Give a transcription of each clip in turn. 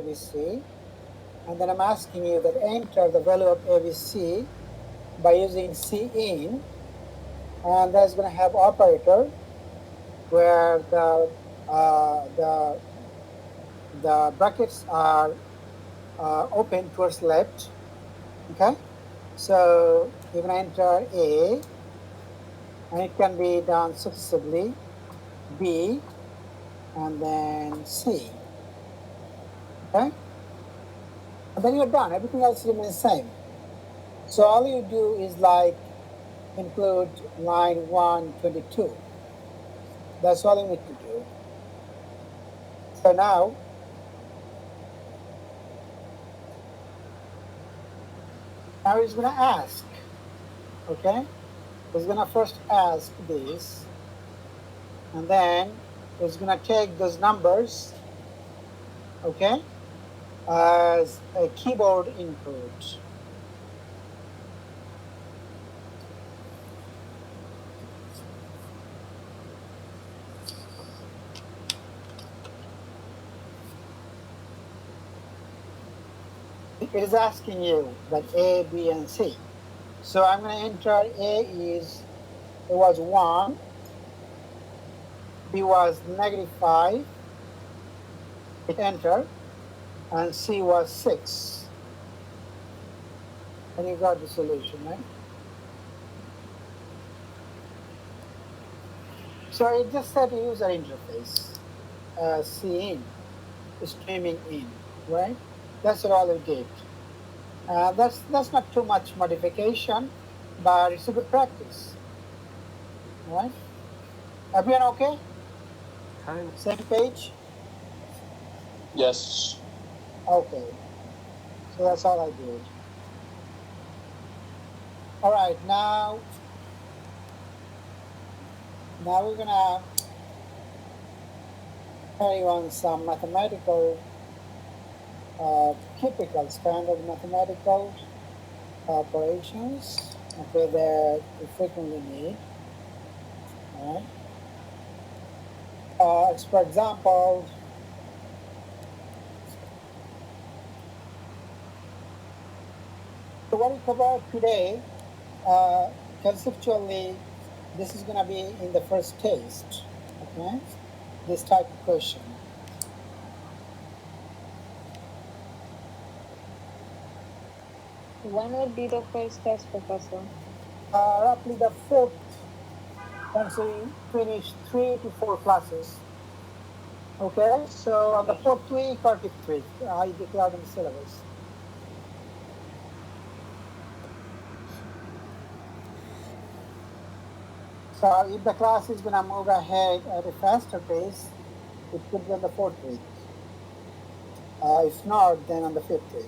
ABC, and then I'm asking you that enter the value of ABC by using cin, and that's going to have operator where uh, the the brackets are open towards left. Okay, so you're going to enter A, and it can be done successively, B, and then C. Okay, and then you're done. Everything else remains same. So all you do is like include line 122. That's all you need to do. So now he's going to ask. Okay, he's going to first ask this, and then it's going to take those numbers, okay, as a keyboard input. It is asking you that A, B, and C. So I'm going to enter A was 1, B was -5, hit enter, and C was 6. And you got the solution, right? So it just said user interface, cin, streaming in, right? That's all it did. That's not too much modification, but it's a good practice, right? Everyone okay? Fine. Same page? Yes. Okay. So that's all I did. All right, now we're gonna carry on some mathematical, typical standard mathematical operations, okay, that we frequently need. All right. For example, so what we covered today, conceptually, this is going to be in the first test, okay? This type of question. When would be the first test, Professor? Roughly the fourth, once we finish 3 to 4 classes. Okay, so on the fourth week or fifth week, I declare the syllabus. So if the class is going to move ahead at a faster pace, it could be on the fourth week. If not, then on the fifth week.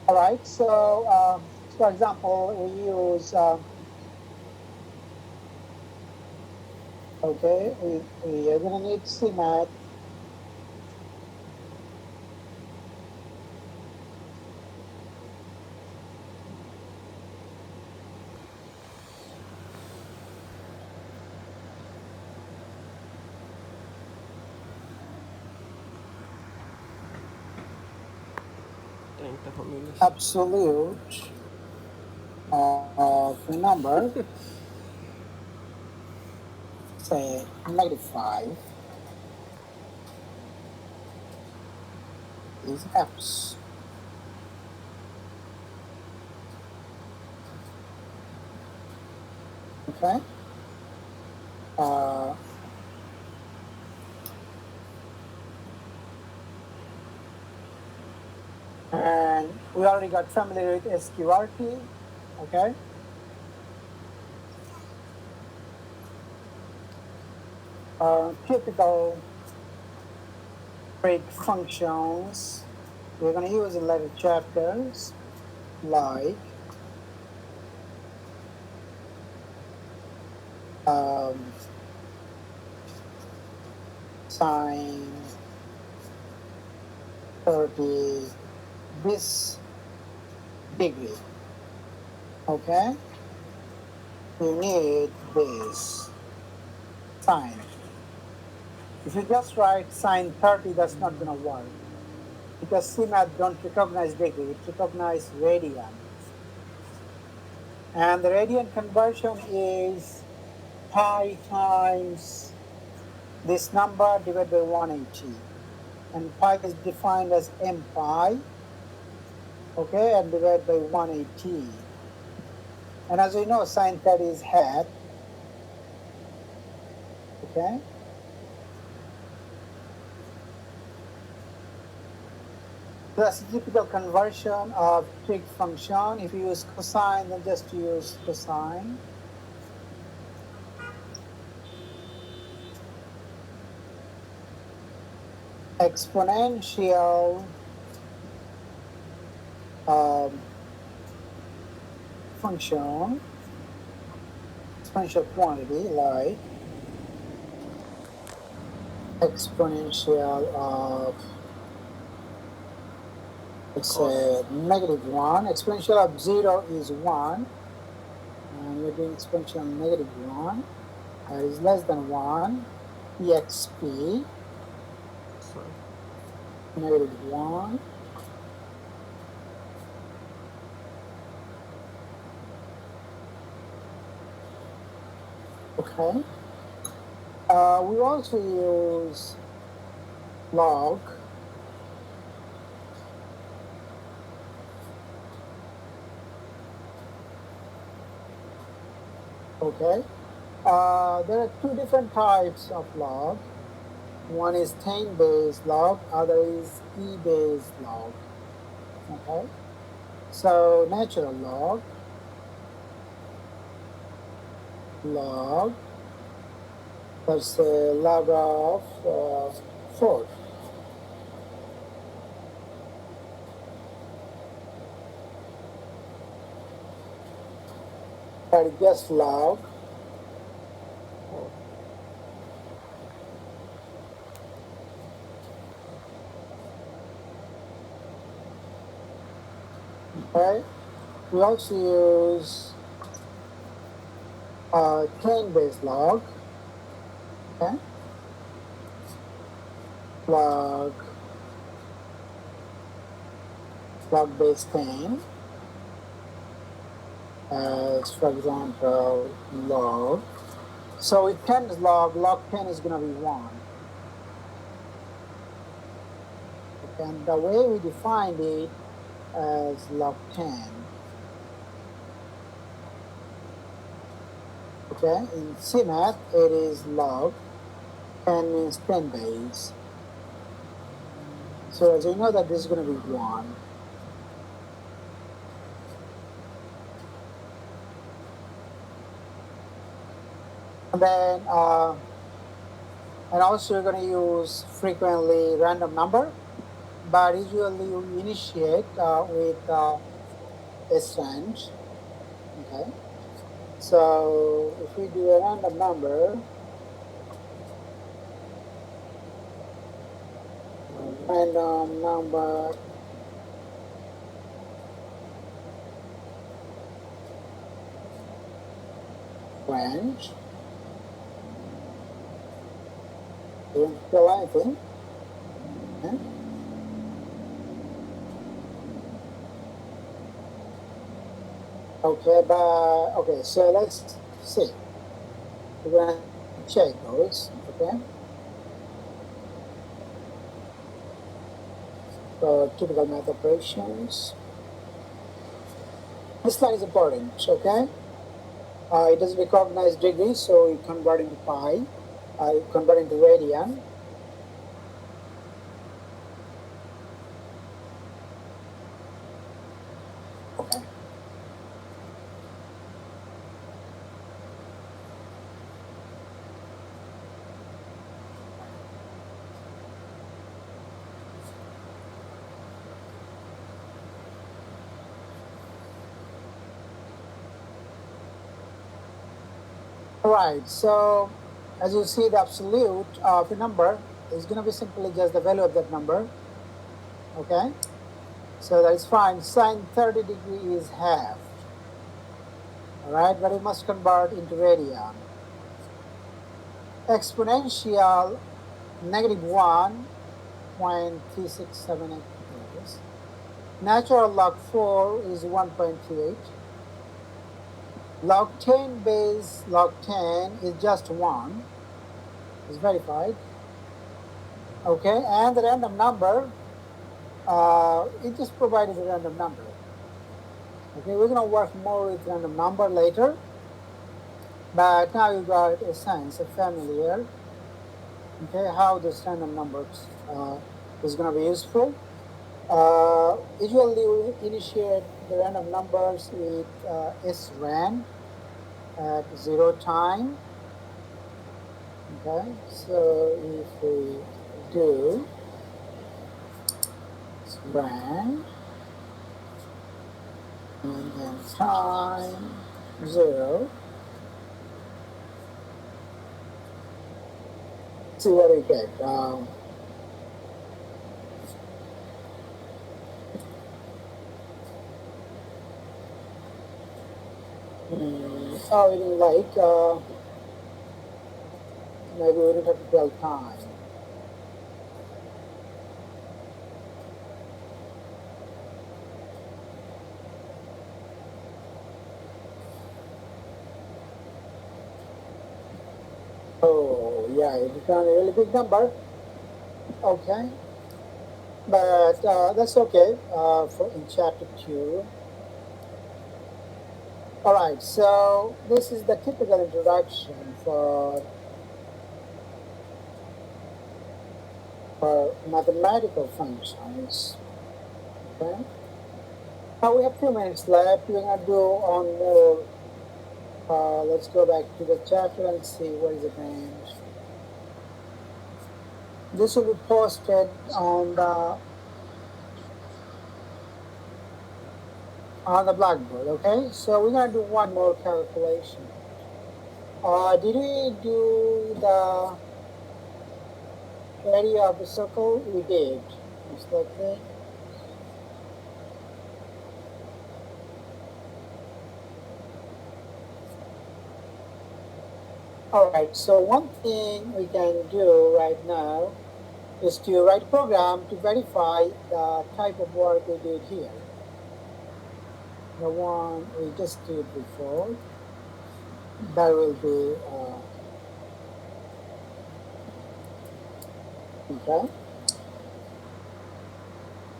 All right, so for example, we use, okay, we are going to need CMAT. Absolute of a number, say -5, is X. Okay. And we already got familiar with SQRT, okay? Typical break functions we're going to use in later chapters, like sine, 30 this degree. Okay, you need this sine. If you just write sine 30, that's not going to work because CMAT don't recognize degree, it recognizes radian. And the radian conversion is pi times this number divided by 180. And pi is defined as m pi, okay, and divided by 180. And as we know, sine 30 is hat, okay? That's a typical conversion of trig function. If you use cosine, then just use cosine. Exponential function, exponential quantity like exponential of, let's say, -1. Exponential of 0 is 1. And we're doing exponential of -1. Is less than 1. exp -1. Okay. We also use log. Okay. There are two different types of log. One is tanh-based log, other is e-based log. Okay. So natural log, let's say log of 4. But just log. Okay. We also use tanh-based log. Okay. Log-based tanh. As for example, log. So with 10 is log 10 is going to be 1. And the way we defined it as log 10. Okay, in CMAT it is log, 10 means 10 base. So as you know that this is going to be 1. And then, and also you're going to use frequently random number, but usually you initiate with a range. Okay. So if we do a random number, range, don't fill anything. Okay. Okay, so let's see. We're gonna check those. Okay. So typical math operations. This line is important. Okay. It doesn't recognize degrees, so you convert into pi. You convert into radian. Okay. All right. So as you see, the absolute of a number is going to be simply just the value of that number. Okay, so that is fine. Sine 30 degree is half. All right, but we must convert into radian. Exponential negative 1.3678 meters. Natural log 4 is 1.28. Log 10 base log 10 is just 1. It's verified. Okay, and the random number, it just provided a random number. Okay, we're going to work more with random number later. But now you got a sense, a familiar, okay, how this random numbers is going to be useful. Usually we initiate the random numbers with SRAN at 0 time. Okay, so if we do SRAN and then time 0, see what we get. Oh, we didn't like, maybe we didn't have to tell time. Oh, yeah, it became a really big number. Okay, but that's okay for in chapter 2. All right, so this is the typical introduction for mathematical functions. Okay, now we have 2 minutes left. We're gonna do on more. Let's go back to the chapter and see what is it named. This will be posted on the blackboard. Okay, so we're gonna do one more calculation. Did we do the area of the circle? We did. Just like that. All right, so one thing we can do right now is to write a program to verify the type of work we did here. The one we just did before. That will be, okay.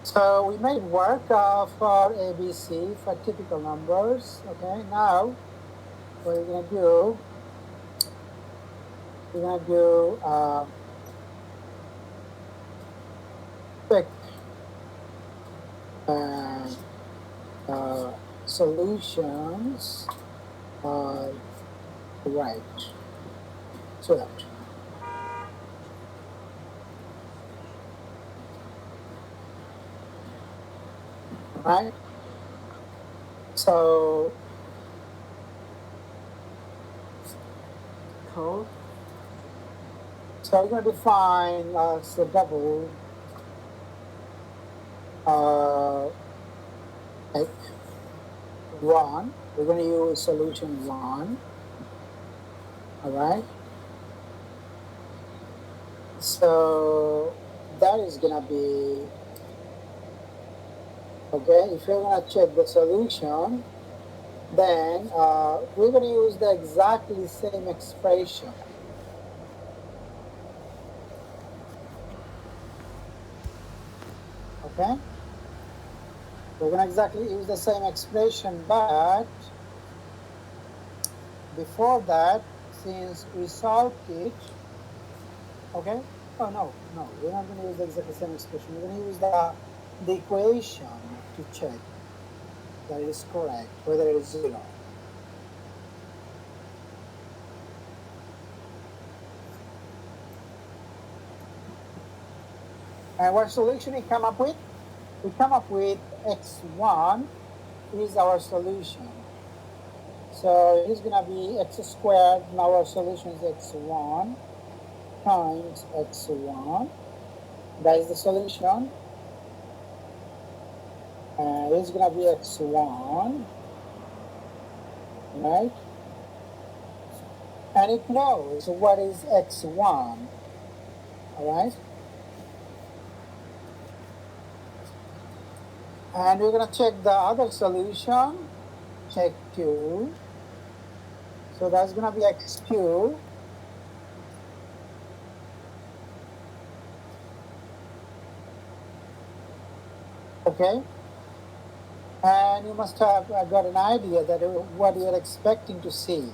So we made work for ABC for typical numbers. Okay, now what we're gonna do, quick solutions, right, so that. Right, so code. So we're going to define the double like 1. We're going to use solution 1. All right. So that is going to be, okay, if you're going to check the solution, then we're going to use the exactly same expression. Okay? We're going to exactly use the same expression, but before that, since we solved it, okay? Oh, no, we're not going to use the exactly same expression. We're going to use the equation to check that it is correct, whether it is 0. And what solution we come up with? We come up with x1 is our solution. So it is going to be x squared. Now our solution is x1 times x1. That is the solution. It's going to be x1, right? And it knows what is x1, all right? And we're going to check the other solution, check 2. So that's going to be x2. Okay? And you must have got an idea that what you're expecting to see.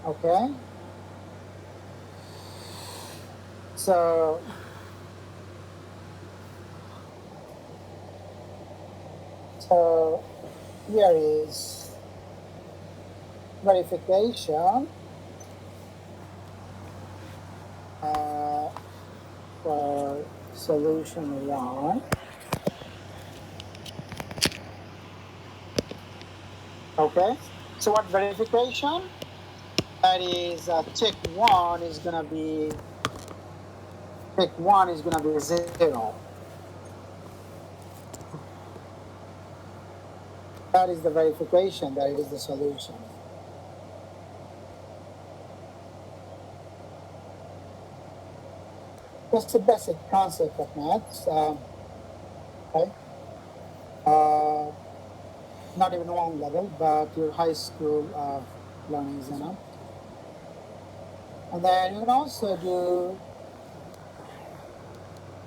Okay? So here is verification for solution 1. Okay? So what verification? That is check 1 is gonna be 0. That is the verification that it is the solution. Just a basic concept of maths. Okay. Not even one level, but your high school learning is enough. And then you can also do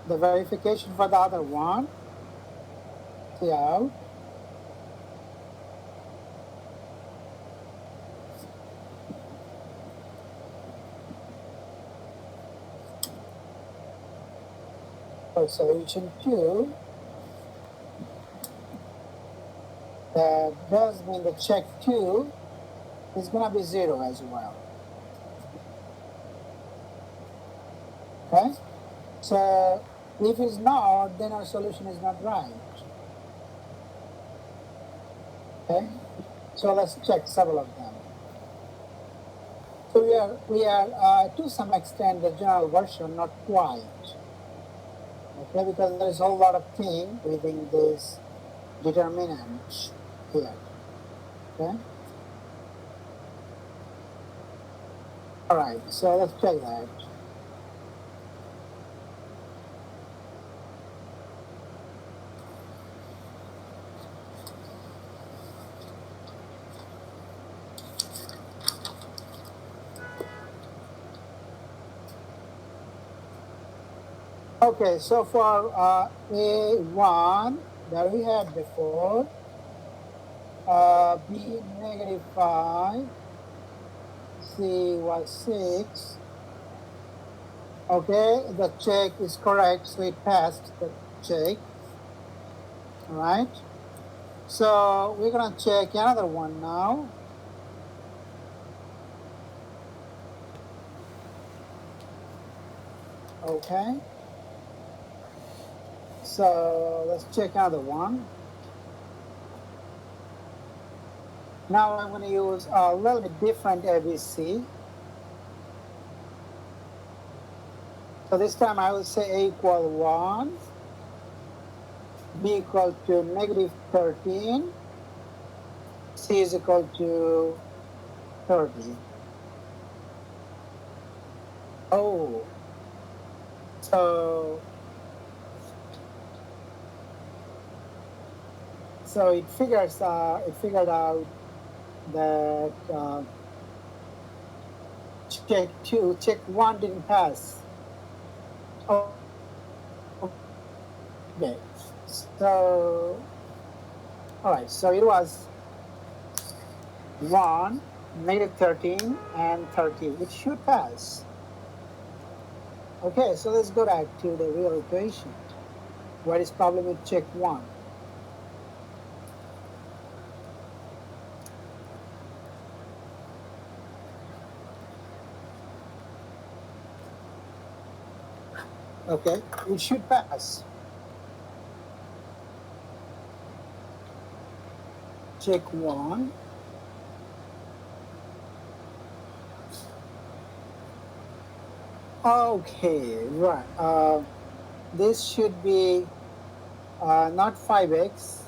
the verification for the other one. See out. For solution 2, that does mean the check 2 is going to be 0 as well. Okay? So if it's not, then our solution is not right. Okay? So let's check several of them. So we are to some extent the general version, not quite. Okay, because there is a whole lot of thing within this determinant here. Okay. All right. So let's check that. Okay, so for A1 that we had before, B -5, C was 6. Okay, the check is correct, so it passed the check. All right. So we're gonna check another one now. Okay. So let's check another one. Now I'm going to use a little bit different ABC. So this time I will say A equal 1, B equal to -13, C is equal to 30. Oh, so it figured out that check 1 didn't pass. Oh, okay. So, all right. So it was 1, -13, and 30. It should pass. Okay, so let's go back to the real equation. What is problem with check 1? Okay, it should pass. Check 1. Okay, right. This should be not 5x,